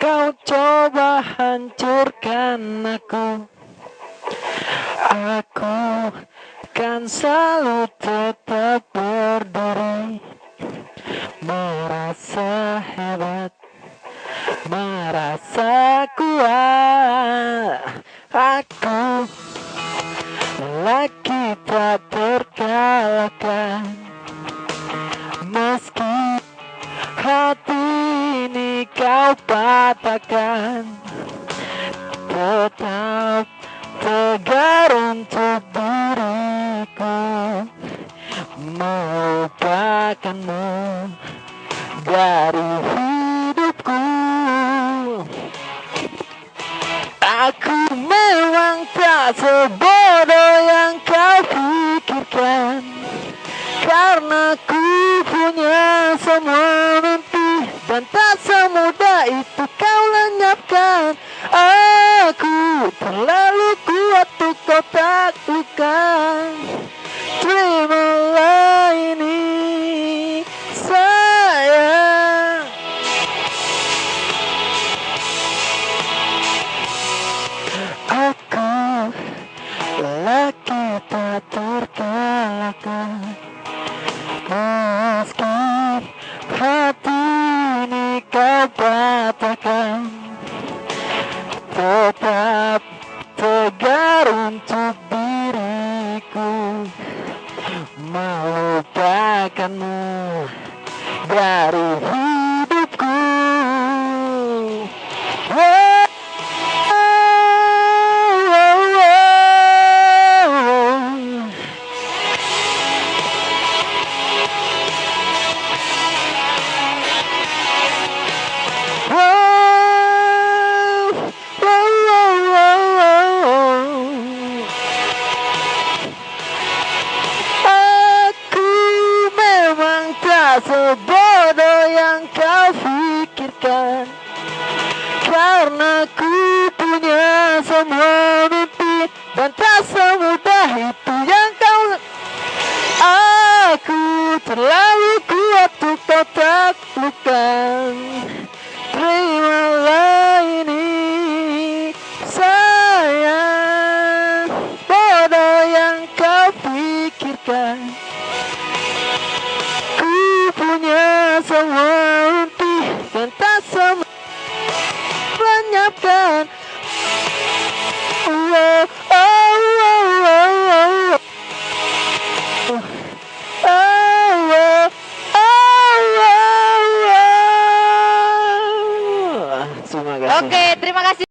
kau coba hancurkan aku. Aku kan selalu tetap berdiri, merasa hebat, merasa kuat. Aku lelaki tak terkalahkan, meski hati ini kau patahkan. Tetap tegar untuk diriku, melupakanmu dari hidupku. Aku memang tak sebodoh yang kau pikirkan, karena ku punya semua mimpi, dan tak semudah itu kau lenyapkan. Aku terlalu kuat untuk kau taklukkan. Terimalah ini sayang. Aku lelaki tak terkalahkan, meski hati ini kau patahkan. Tetap tegar untuk diriku, melupakanmu dari hidupku. Oh, sebodoh yang kau pikirkan, karena ku punya semua mimpi, dan tak semudah itu yang kau. Aku terlalu kuat untuk kau taklukkan. Terimalah ini sayang. Bodoh yang kau pikirkan, punya semua mimpi, dan tak semua lenyapkan. Oh, oh, oh, oh, oh. Oke, terima kasih.